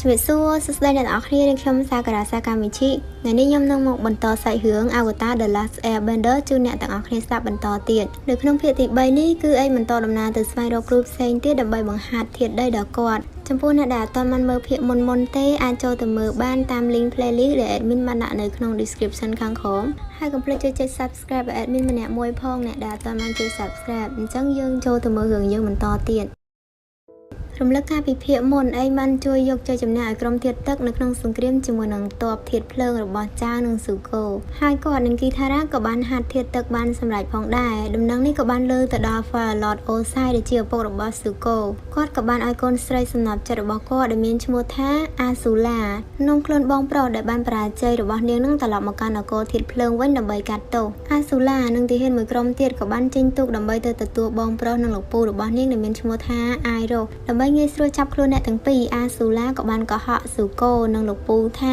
Chào xua, đây là ở đây trong Sakura Sakamichi. Ngày nay nhâm năng mộtបន្តsải hướng Avatar The Last Airbender chưa nè tặng ở đây sắpបន្តtiền. Được trong phía thì bay ní cứ aiបន្តដំណើរទៅស្វែងរករូបផ្សេងទៀតដើម្បីបង្ហាត់ធាតុដីដល់គាត់ចំពោះអ្នកដែលអត់ទាន់បានមើលភាគមុនទេអាចចូលទៅមើលបានតាម link playlist ដែល admin បានដាក់នៅក្នុង description ខាងក្រោមហើយកុំភ្លេចចុច subscribe ឲ្យ admin ម្នាក់មួយផងអ្នកដែលអត់ទាន់បានចុច subscribe អញ្ចឹងយើងចូលទៅមើលរឿងយើងបន្តទៀតរំលឹកការពិភាក្សាមុនអេបានជួយយកជ័យជំនះឲ្យក្រុមធាតុទឹកនៅក្នុងសង្គ្រាមជាមួយនឹងទ័ពធាតុភ្លើងរបស់ចៅនិងស៊ូកូហើយគាត់និងគីថារ៉ាក៏បានហាត់ធាតុទឹកបានសម្រេចផងដែរដំណឹងនេះក៏បានលើទៅដល់ Lord Osai ដែលជាឪពុករបស់ស៊ូកូគាត់ក៏បានឲ្យកូនស្រីសំណប់ចិត្តរបស់គាត់ដែលមានឈ្មោះថាអាស៊ូឡានាំខ្លួនបងប្រុសដែលបានបរាជ័យរបស់នាងនឹងត្រឡប់មកកាន់នគរធាតុភ្លើងវិញដើម្បីកាត់ទោសអាស៊ូឡានិងទាហានមួយក្រុមទៀតក៏បានចេញទូកដើម្បីទៅទទួលបងប្រុសនិងលោកពូរបស់នាងដែលមានឈ្មោះថាអាយរ៉ូដើម្បីងាយស្រួលចាប់ខ្លួនអ្នកទាំងពីរអាស៊ូឡាក៏បានកុហកស៊ូកូនិងលោកពូថា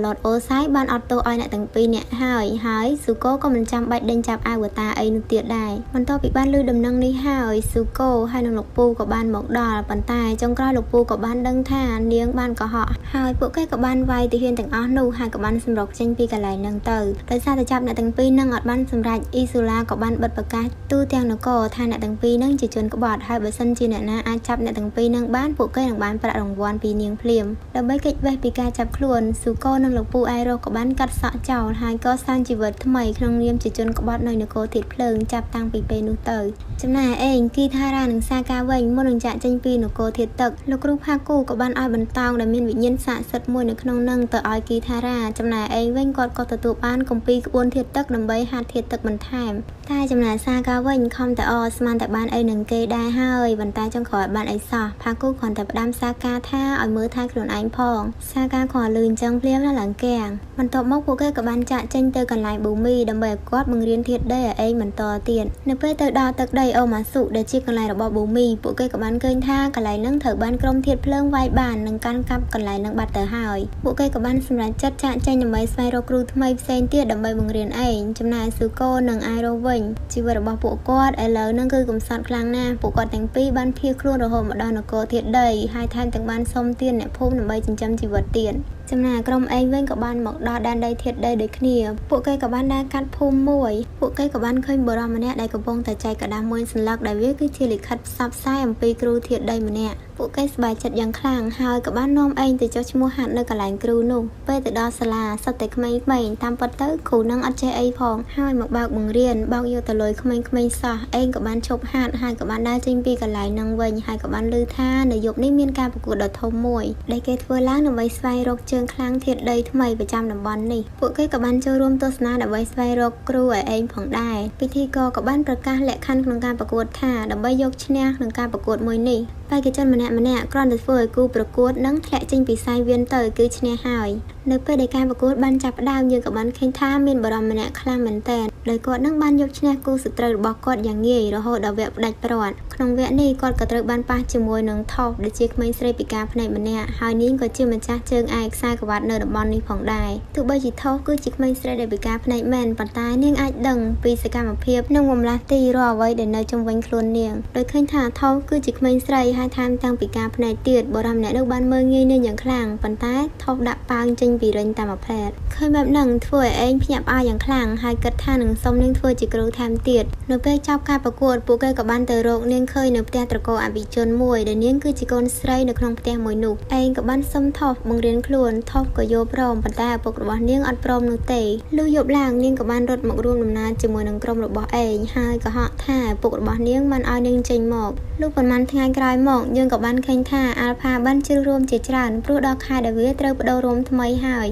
Lord Osai បានអត់ទោសឲ្យអ្នកទាំងពីរអ្នកហើយស៊ូកូក៏មិនចាំបាច់ដេញចាប់អាវតាអីនោះទៀតដែរបន្ទាប់ពីបានឮដំណឹងនេះហើយស៊ូកូហើយនិងលោកពូក៏បានមកដល់ប៉ុន្តែចុងក្រោយលោកពូក៏បានដឹងថានាងបានកុហកហើយពួកគេក៏បានវាយទាហានទាំងអស់នោះហើយក៏បានសម្រុកចេញពីកន្លែងហ្នឹងទៅដោយសារតែចាប់អ្នកទាំងពីរនឹងអត់បានសម្រេចអ៊ីស៊ូឡាក៏បានបិទប្រកាសទូទាំងនគរថាអ្នកទាំងពីរនឹងជាជនក្បត់ហើយបើសិនជាអ្នកណាអាចចាប់អ្នកទាំងពីរនឹងបានពួកគេនឹងបានប្រាក់រង្វាន់ពីនាងភ្លាមដើម្បីគេចវេះពីការចាប់ខ្លួនស៊ូកូនិងលោកពូអៃរ៉ូក៏បានកាត់សក់ចោលហើយកសាងជីវិតថ្មីក្នុងនាមជាជនក្បត់នៅនគរធាតុភ្លើងចាប់តាំងពីពេលនោះទៅចំណែកឯងគីថារ៉ានិងសាកាវិញមុននឹងចាក់ចេញពីនគរធាតុទឹកលោកគ្រូផាគូក៏បានឲ្យបន្តោងដែលមានវិញ្ញាណស័ក្តិសិទ្ធិមួយនៅក្នុងនឹងទៅឲ្យគីថារ៉ាចំណែកឯងវិញគាត់ក៏ទទួលបានគម្ពីរក្បួនធាតុទឹកដើម្បីហាត់ធាតុទឹកបន្ថែមតែចំណែកសាកាវិញខំតែស្មានតែបានអីនឹងគេដែរហើយប៉ុន្តែចុងក្រោយបានអីសោះផាគូគ្រាន់តែផ្ដាំសាកាថាឲ្យមើលថែខ្លួនឯងផងសាកាគ្រាន់លឺអញ្ចឹងភ្លាមណាឡើងកាំងបន្ទាប់មកពួកគេក៏បានចាក់ចេញទៅកន្លែងប៊ូមីដើម្បីឲ្យគាត់បង្រៀនធាតុដីឲ្យឯងបន្តទៀតនៅពេលទៅដល់ទឹកដីអូម៉ាស៊ុដែលជាកន្លែងរបស់ប៊ូមីពួកគេក៏បានឃើញថាកន្លែងហ្នឹងត្រូវបានក្រុមធាតុភ្លើងវាយបាននិងកាន់កាប់កន្លែងហ្នឹងបាត់ទៅហើយពួកគេក៏បានសម្រេចចិត្តចាក់ចេញដើម្បីស្វែងរកគ្រូថ្មីផ្សេងទៀតដើម្បីបង្រៀនឯងចំណែកស៊ូកូនិងអាយរ៉ូវិញជីវិតរបស់ពួកគាត់ឥឡូវហ្នឹងគឺកំសត់ខ្លាំងណាស់ពួកគាត់ទាំងពីរបានភៀសខ្លួនរហូតមកដល់នគរធាតុដីហើយថែមទាំងបានសុំទានអ្នកភូមិដើម្បីចិញ្ចឹមជីវិតទៀតចំណែកក្រុមឯងវិញក៏បានមកដល់ដែនដីធាតុដីដូចគ្នាពួកគេក៏បានដើរកាត់ភូមិមួយពួកគេក៏បានឃើញបុរសម្នាក់ដែលកំពុងតែចែកក្តារមួយសន្លឹកដែលវាគឺជាលិខិតផ្សព្វផ្សាយអំពីគ្រូធាតុដីម្នាក់ពួកគេសប្បាយចិត្តយ៉ាងខ្លាំងហើយក៏បាននាំឯងទៅចុះឈ្មោះហាត់នៅកន្លែងគ្រូនោះពេលទៅដល់សាលាសុទ្ធតែក្មេងៗតាមពិតទៅគ្រូនឹងអត់ចេះអីផងហើយមកបើកបង្រៀនបោកយកទៅលុយក្មេងៗសោះឯងក៏បានឈប់ហាត់ហើយក៏បានដើរចេញពីកន្លែងហ្នឹងវិញហើយក៏បានឮថានៅយប់នេះមានការប្រកួតដ៏ធំមួយដែលគេធ្វើឡើងដើម្បីស្វែងរកជើងខ្លាំងធាតុដីថ្មីប្រចាំតំបន់នេះពួកគេក៏បានចូលរួមទស្សនាដើម្បីស្វែងរកគ្រូឲ្យឯងផងដែរពិធីករក៏បានប្រកាសលក្ខខណ្ឌក្នុងការប្រកួតថាដើម្បីយកឈ្នះក្នុងការប្រកួតមួយនេះបេក្ខជនម្នាក់គ្រាន់តែធ្វើឲ្យគូប្រកួតនឹងធ្លាក់ចេញពីសាយវានទៅគឺឈ្នះហើយនៅពេលដែលការប្រកួតបានចាប់ផ្ដើមយើងក៏បានឃើញថាមានបរិម្នាក់ខ្លាំងមែនទែនដោយគាត់នឹងបានយកឈ្នះគូសត្រូវរបស់គាត់យ៉ាងងាយរហូតដល់វគ្គផ្ដាច់ព្រាត់ក្នុងវគ្គនេះគាត់ក៏ត្រូវបានប៉ះជាមួយនឹងថោសដែលជាក្មេងស្រីពិការភ្នែកម្នាក់ហើយនាងក៏ជាម្ចាស់ជើងឯកខ្សែក្រវ៉ាត់នៅតំបន់នេះផងដែរទោះបីជាថោសគឺជាក្មេងស្រីដែលពិការភ្នែកមែនប៉ុន្តែនាងអាចដឹងពីសកម្មភាពនិងបំលាស់ទីរាល់អ្វីដែលនៅជុំវិញខ្លួននាងដោយឃើញថាថោសគឺជាក្មេងស្រីហើយថែមទាំងពិការភ្នែកទៀតបរិម្នាក់នោះបានមើលងាយនាងយ៉ាងខ្លាំងប៉ុន្តែថោសដាក់ប៉ាងចេញពីរិញតាមអាផែតឃើញបែបហ្នឹងធ្វើឲ្យឯងភ្ញាក់ផ្អើលយ៉ាងខ្លាំងហើយគិតថានឹងសុំនាងធ្វើជាគ្រូថែមទៀតនៅពេលចប់ការប្រកួតពួកគេក៏បានទៅរកនាងឃើញនៅផ្ទះត្រកូលអភិជនមួយដែលនាងគឺជាកូនស្រីនៅក្នុងផ្ទះមួយនោះឯងក៏បានសុំថោសបង្រៀនខ្លួនថោសក៏យល់ព្រមប៉ុន្តែឪពុករបស់នាងអត់ព្រមនោះទេលុះយប់ឡើងនាងក៏បានរត់មករួមដំណើរជាមួយនឹងក្រុមរបស់ឯងហើយក៏ហៅថាឪពុករបស់នាងបានឲ្យនាងចេញមកលុះប៉ុន្មានថ្ងៃក្រោយមកយើងក៏បានឃើញថាអាល់ផាបានជ្រើសរួមជាច្រើនព្រោះដល់ខែដែលវាត្រូវបដូររួមថ្មីហើយ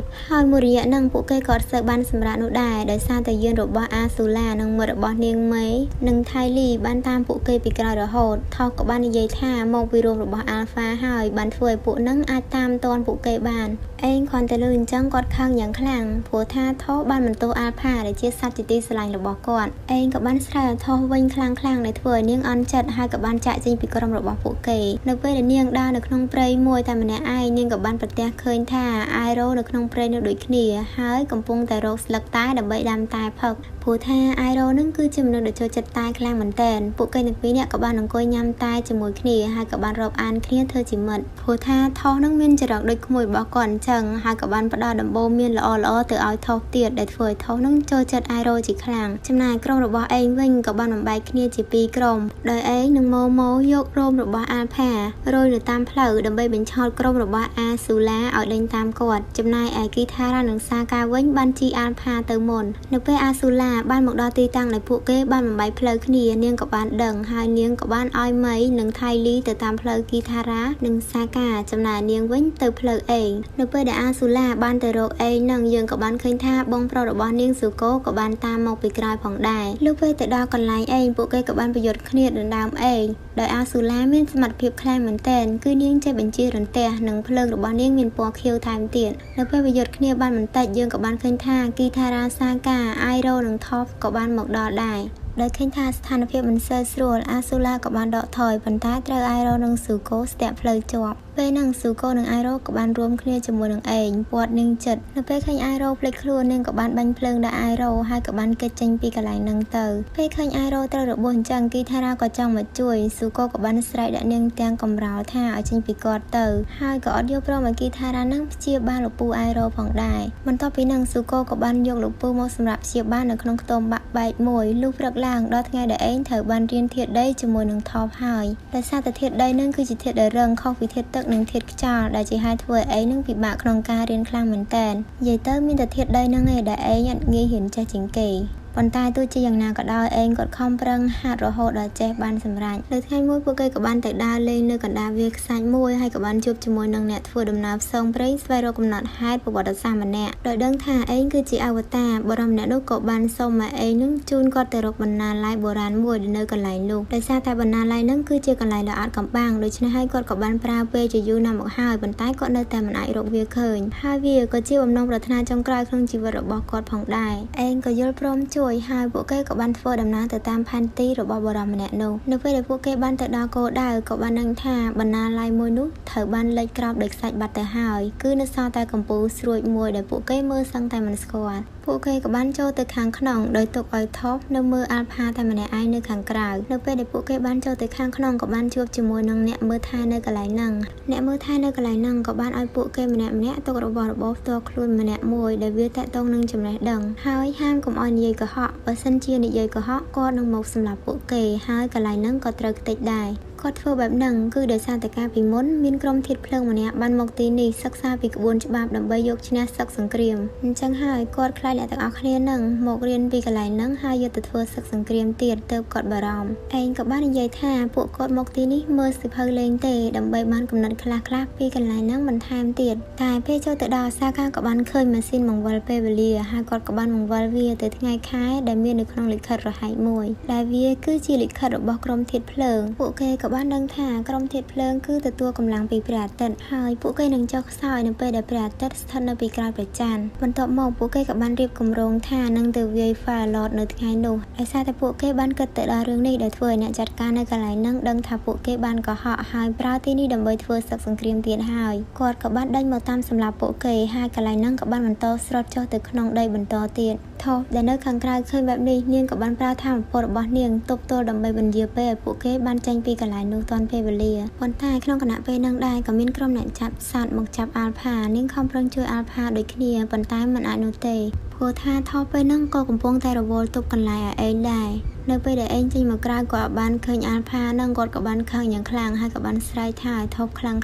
មួយរយៈហ្នឹងពួកគេក៏អត់សូវបានសម្រាប់នោះដែរដោយសារតែយានរបស់អាស៊ូឡានិងមិត្តរបស់នាងមេនិងថៃលីបានតាមពួកគេពីក្រោយរហូតថោសក៏បាននិយាយថាមកពីរួមរបស់អាល់ហ្វាហើយបានធ្វើឲ្យពួកហ្នឹងអាចតាមទាន់ពួកគេបានឯងគ្រាន់តែលឺអញ្ចឹងគាត់ខឹងយ៉ាងខ្លាំងព្រោះថាថោសបានបន្ទោសអាល់ផាដែលជាសត្វជាទីស្រឡាញ់របស់គាត់ឯងក៏បានស្រែកថោសវិញខ្លាំងដែលធ្វើឲ្យនាងអន់ចិត្តហើយក៏បានចាក់ចេញពីក្រុមរបស់ពួកគេនៅពេលដែលនាងដើរនៅក្នុងព្រៃមួយតែម្នាក់ឯងនាងក៏បានប្រទះឃើញថាអាយរ៉ូនៅក្នុងព្រៃនោះដូចគ្នាហើយកំពុងតែរកស្លឹកតែដើម្បីដាំតែផឹក ព្រោះថាไอโรនឹងគឺជាមនុស្សដែលចូលចិត្តតែខ្លាំងមែនទែនពួកគេទាំងពីរនាក់ក៏បានអង្គុយញ៉ាំតែជាមួយគ្នាហើយក៏បានរាប់អានគ្នាធ្វើជាមិត្តព្រោះថាថោសនឹងមានចរិតដូចក្មួយរបស់គាត់អញ្ចឹងហើយក៏បានផ្ដល់ដំបូន្មានល្អៗទៅឲ្យថោសទៀតដែលធ្វើឲ្យថោសនឹងចូលចិត្តไอโรជាខ្លាំងចំណែកក្រុមរបស់ឯងវិញក៏បានបំបែកគ្នាជាពីរក្រុមដោយឯងនឹងម៉ូយករោមរបស់អាល់ផារយនៅតាមផ្លូវដើម្បីបញ្ឆោតក្រុមរបស់អាស៊ូឡាឲ្យដេញតាមគាត់ចំណែកឯគីថារ៉ានិងសាកាវិញបានជីអាល់ផាទៅមុននៅពេលអាស៊ូឡាបានមកដល់ទីតាំងដែលពួកគេបានបំបែកផ្លូវគ្នានាងក៏បានដឹងហើយនាងក៏បានឲ្យម៉ៃនិងថៃលីទៅតាមផ្លូវគីថារ៉ានិងសាកាចំណែកនាងវិញទៅផ្លូវឯងនៅពេលដែលអាស៊ូឡាបានទៅរកឯងនឹងយើងក៏បានឃើញថាបងប្រុសរបស់នាងស៊ូកូក៏បានតាមមកពីក្រោយផងដែរលុះពេលទៅដល់កន្លែងឯងពួកគេក៏បានប្រយុទ្ធគ្នាដណ្ដើមឯងដោយអាស៊ូឡាមានសមត្ថភាពខ្លាំងមែនទែនគឺនាងចេះបញ្ជារន្ទះនិងភ្លើងរបស់នាងមានពណ៌ខៀវថែមទៀតនៅពេលប្រយុទ្ធគ្នាបានបន្តិចយើងក៏បានឃើញថាគីថារ៉ាសាកាអាយរ៉ូនិងថបក៏បានមកដល់ដែរដោយឃើញថាស្ថានភាពមិនសូវស្រួលអាស៊ូឡាក៏បានដកថយប៉ុន្តែត្រូវអាយរ៉ូនិងស៊ូកូស្ទាក់ផ្លូវជាប់ពេលហ្នឹងស៊ូកូនិងអាយរ៉ូក៏បានរួមគ្នាជាមួយនឹងឯងពាត់នាងចិត្តនៅពេលឃើញអាយរ៉ូភ្លេចខ្លួននាងក៏បានបាញ់ភ្លើងដល់អាយរ៉ូហើយក៏បានគេចចេញពីកន្លែងហ្នឹងទៅពេលឃើញអាយរ៉ូត្រូវរបួសអញ្ចឹងគីថារ៉ាក៏ចង់មកជួយស៊ូកូក៏បានស្រែកដាក់នាងទាំងកំរោលថាឲ្យចេញពីគាត់ទៅហើយក៏អត់យល់ព្រមឲ្យគីថារ៉ាហ្នឹងព្យាបាលលោកពូអាយរ៉ូផងដែរបន្ទាប់ពីហ្នឹងស៊ូកូក៏បានយកលោកពូមកសម្រាប់ព្យាបាលនៅក្នុងខ្ទមបាក់បែកមួយលុះព្រឹកឡើងដល់ថ្ងៃដែលឯងត្រូវបានរៀនធាតុដីជាមួយនឹងថបហើយដោយសារតែធាតុដីហ្នឹងគឺជាធាតុដែលរឹងខុសពីធាតុទឹកនិងធាតុខ្យល់ដែលជាហេតុធ្វើឲ្យឯងនឹងពិបាកក្នុងការរៀនខ្លាំងមែនតើនិយាយទៅមានតែធាតុដីហ្នឹងឯងដែលឯងអត់ងាយហ៊ានចេះជាងគេប៉ុន្តែទោះជាយ៉ាងណាក៏ដោយឯងក៏ខំប្រឹងហាត់រហូតដល់ចេះបានសម្រេចនៅថ្ងៃមួយពួកគេក៏បានទៅដើរលេងនៅកណ្ដាលវាលខ្សាច់មួយហើយក៏បានជួបជាមួយនឹងអ្នកធ្វើដំណើរផ្សងព្រេងស្វែងរកកំណត់ហេតុប្រវត្តិសាស្ត្រម្នាក់ដោយដឹងថាឯងគឺជាអវតារបរិមម្នាក់នោះក៏បានសុំឲ្យឯងនឹងជូនគាត់ទៅរកបណ្ណាល័យបុរាណមួយនៅកន្លែងនោះដោយសារតែបណ្ណាល័យហ្នឹងគឺជាកន្លែងដ៏អាតកំបាំងដូច្នេះហើយគាត់ក៏បានប្រើពេលជាយូរណាស់មកហើយប៉ុន្តែគាត់នៅតែមិនអាចរកវាឃើញហើយវាក៏ជាបំណងប្រាថ្នាចុងក្រោយក្នុងជីវិតរបស់គាត់ផងដែរឯងក៏យល់ព្រមជួយហើយពួកគេក៏បានធ្វើដំណើរទៅតាមផែនទីរបស់បុរសម្នាក់នោះនៅពេលដែលពួកគេបានទៅដល់គោលដៅក៏បានដឹងថាបណ្ណាល័យមួយនោះត្រូវបានលេចក្រោបដោយខ្សាច់បាត់ទៅហើយគឺនៅសល់តែកំពូលស្រួចមួយដែលពួកគេមើលសឹងតែមិនស្គាល់ពួកគេក៏បានចូលទៅខាងក្នុងដោយទុកឲ្យថបនៅមើលអាល់ផាតែម្នាក់ឯងនៅខាងក្រៅនៅពេលដែលពួកគេបានចូលទៅខាងក្នុងក៏បានជួបជាមួយនឹងអ្នកមើលថែនៅកន្លែងហ្នឹងអ្នកមើលថែនៅកន្លែងហ្នឹងក៏បានឲ្យពួកគេម្នាក់ទុករបស់របរផ្ទាល់ខ្លួនម្នាក់មួយដែលវាតាក់ទងនឹងចំណេះដឹងហើយហាមកុំឲ្យនិយាយកុហកបើសិនជានិយាយកុហកគាត់នឹងមកសម្លាប់ពួកគេហើយកន្លែងហ្នឹងក៏ត្រូវខ្ទេចដែរគាត់ធ្វើបែបហ្នឹងគឺដោយសារតែការពីមុនមានក្រុមធាតុភ្លើងម្នាក់បានមកទីនេះសិក្សាពីក្បួនច្បាប់ដើម្បីយកឈ្នះសឹកសង្គ្រាមអញ្ចឹងហើយគាត់ខ្លាចអ្នកទាំងអស់គ្នានឹងមករៀនពីកន្លែងហ្នឹងហើយយកទៅធ្វើសឹកសង្គ្រាមទៀតទើបគាត់បារម្ភឯងក៏បាននិយាយថាពួកគាត់មកទីនេះមើលសិភៅលេងទេដើម្បីបានកំណត់ខ្លះៗពីកន្លែងហ្នឹងបន្ថែមទៀតតែពេលចូលទៅដល់សាខាក៏បានឃើញម៉ាស៊ីនបង្វិលពេលវេលាហើយគាត់ក៏បានបង្វិលវាទៅថ្ងៃខែដែលមាននៅក្នុងលិខិតរហែកមួយដែលវាគឺជាលិខិតរបស់ក្រុមធាតុភ្លើងពួកគេក៏បានដឹងថាក្រុមធាតុភ្លើងគឺទទួលកម្លាំងពីព្រះអាទិត្យហើយពួកគេនឹងចុះខ្សោយនៅពេលដែលព្រះអាទិត្យស្ថិតនៅពីក្រោយព្រះច័ន្ទបន្ទាប់មកពួកគេក៏បានរៀបគម្រោងថានឹងទៅវាយ Firelord នៅថ្ងៃនោះដោយសារតែពួកគេបានគិតទៅដល់រឿងនេះដែលធ្វើឲ្យអ្នកចាត់ការនៅកន្លែងហ្នឹងដឹងថាពួកគេបានកុហកហើយប្រើទីនេះដើម្បីធ្វើសឹកសង្គ្រាមទៀតហើយគាត់ក៏បានដេញមកតាមសម្លាប់ពួកគេហើយកន្លែងហ្នឹងក៏បានបន្តស្រុតចុះទៅក្នុងដីបន្តទៀតថោដែលនៅខាងក្រៅឃើញបែបនេះនាងក៏បានប្រើថាមពលរបស់នាងទប់ទល់ដើម្បីបញ្ជាពេលឲ្យពួកគេបានចេញពីកន្លែងនោះទាន់ពេលវេលាប៉ុន្តែក្នុងគណៈពេលហ្នឹងដែរក៏មានក្រុមអ្នកចាប់សត្វមកចាប់អាល់ផានាងខំប្រឹងជួយអាល់ផាដូចគ្នាប៉ុន្តែមិនអាចនោះទេព្រោះថាថោពេលហ្នឹងក៏កំពុងតែរវល់ទប់កន្លែងឲ្យឯងដែរនៅពេលដែលឯងចេញមកក្រៅក៏បានឃើញអាល់ផាហ្នឹងគាត់ក៏បានខឹងយ៉ាងខ្លាំងហើយក៏បានស្រែកថាឲ្យថប់ខ្លាំង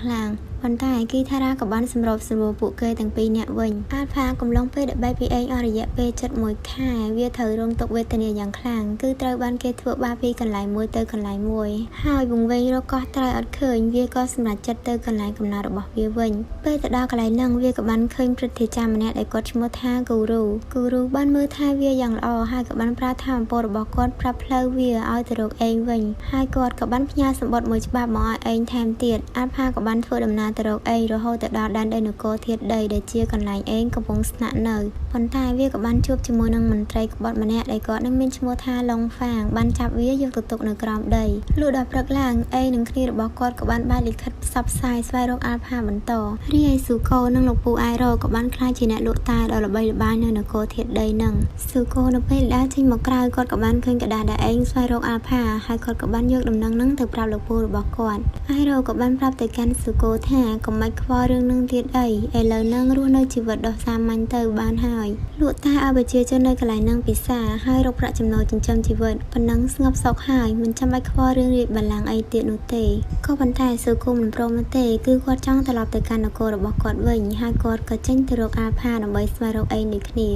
ប៉ុន្តែគីថារ៉ាក៏បានសម្របសម្រួលពួកគេទាំងពីរនាក់វិញអាល់ផាកំឡុងពេលដែលបែកពីឯងអស់រយៈពេល7 ខែវាត្រូវរងទុក្ខវេទនាយ៉ាងខ្លាំងគឺត្រូវបានគេធ្វើបាបពីកន្លែងមួយទៅកន្លែងមួយហើយវង្វេងរកកោះត្រើយអត់ឃើញវាក៏សម្រេចចិត្តទៅកន្លែងកំណើតរបស់វាវិញពេលទៅដល់កន្លែងហ្នឹងវាក៏បានឃើញព្រឹទ្ធាចារ្យម្នាក់ដែលគាត់ឈ្មោះថាគូរូបានមើលថែវាយ៉ាងល្អហើយក៏បានប្រើថាមពលរបស់គាត់ប្រាប់ផ្លូវវាឲ្យទៅរកឯងវិញហើយគាត់ក៏បានផ្ញើសម្បត្តិមួយច្បាប់មកឲ្យឯងថែមទៀតអាល់ផាក៏បានធ្វើដំណើរ ទៅរកអេរហូតទៅដល់ដែនដីនគរធាតុដីដែលជាកន្លែងអេងកំពុងស្នាក់នៅប៉ុន្តែវាក៏បានជួបជាមួយនឹងមន្ត្រីក្បត់ម្នាក់ដែលគាត់នឹងមានឈ្មោះថាឡុងហ្វាងបានចាប់វាយកទៅទុកនៅក្រោមដីលុះដល់ព្រឹកឡើងអេនឹងគ្នារបស់គាត់ក៏បានបែកលិខិតផ្សព្វផ្សាយស្វែងរកអាល់ផាបន្តរីឯស៊ូកូនិងលោកពូអៃរ៉ូក៏បានក្លាយជាអ្នកលក់តែដ៏ល្បីល្បាញនៅនគរធាតុដីនឹងស៊ូកូនៅពេលដើរចេញមកក្រៅគាត់ក៏បានឃើញกระดาษដែលឯងស្វែងរកអាល់ផាហើយគាត់ក៏បានយកដំណឹងហ្នឹងទៅប្រាប់លោកពូរបស់គាត់អៃរ៉ូក៏បានប្រាប់ទៅកាន់ស៊ូកូថាកុំបាច់ខ្វល់រឿងនឹងទៀតអីឥឡូវហ្នឹងរស់នៅជីវិតដ៏សាមញ្ញទៅបានហើយលក់តែឲ្យប្រជាជននៅកន្លែងហ្នឹងពិសាហើយរកប្រាក់ចំណូលចិញ្ចឹមជីវិតប៉ុណ្ណឹងស្ងប់សុខហើយមិនចាំបាច់ខ្វល់រឿងរាជបល្ល័ង្កអីទៀតនោះទេក៏ប៉ុន្តែស៊ូកូមិនព្រមនោះទេគឺគាត់ចង់ត្រឡប់ទៅកាន់នគររបស់គាត់វិញហើយគាត់ក៏ចេញទៅរកអាល់ផាដើម្បីស្វែងរកអីដូចគ្នា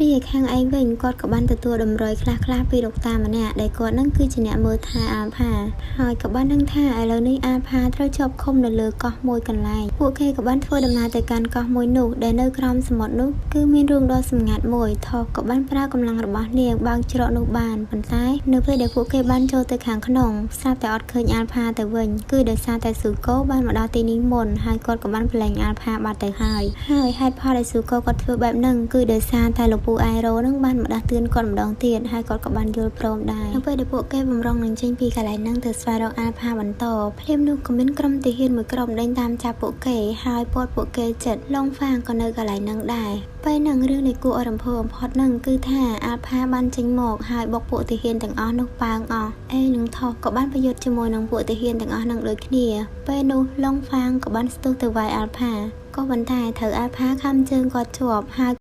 រីឯខាងឯងវិញគាត់ក៏បានទទួលដំណរយខ្លះៗពីលោកតាម្នាក់ដែលគាត់នឹងគឺជាអ្នកមើលថែអាល់ផាហើយក៏បានដឹងថាឥឡូវនេះអាល់ផាត្រូវជាប់ឃុំនៅលើកោះមួយកន្លែងពួកគេក៏បានធ្វើដំណើរទៅកាន់កោះមួយនោះដែលនៅក្រោមសមុទ្រនោះគឺមានរូងដ៏សម្ងាត់មួយថោកក៏បានប្រើកម្លាំងរបស់នាងបើកច្រកនោះបានប៉ុន្តែនៅពេលដែលពួកគេបានចូលទៅខាងក្នុងស្រាប់តែអត់ឃើញអាល់ផាទៅវិញគឺដោយសារតែស៊ូកូបានមកដល់ទីនេះមុនហើយគាត់ក៏បានប្រឡែងអាល់ផាបាត់ទៅហើយហេតុផលដែលស៊ូកូគាត់ធ្វើបែបហ្នឹងគឺដោយសារតែលោកពូអៃរ៉ូនឹងបានមកដាស់តឿនគាត់ម្ដងទៀតហើយគាត់ក៏បានយល់ព្រមដែរនៅពេលដែលពួកគេបំរុងនឹងចេញពីកន្លែងហ្នឹងទៅស្វែងរកអាល់ផាបន្តភ្លាមនោះក៏មានក្រុមទាហានមួយក្រុមដេញតាមចាប់ពួកគេហើយពាត់ពួកគេចិត្តឡុងហ្វាងក៏នៅកន្លែងហ្នឹងដែរពេលហ្នឹងរឿងនៃគួរឲ្យរំភើបបំផុតហ្នឹងគឺថាអាល់ផាបានចេញមកហើយបុកពួកទាហានទាំងអស់នោះប៉ាងអស់អេនឹងថោកក៏បានប្រយុទ្ធជាមួយនឹងពួកទាហានទាំងអស់ហ្នឹងដូចគ្នាពេលនោះឡុងហ្វាងក៏បានស្ទុះទៅវាយអាល់ផាក៏ប៉ុន្តែត្រូវអាល់ផាខំជើងគាត់ជាប់ហើយ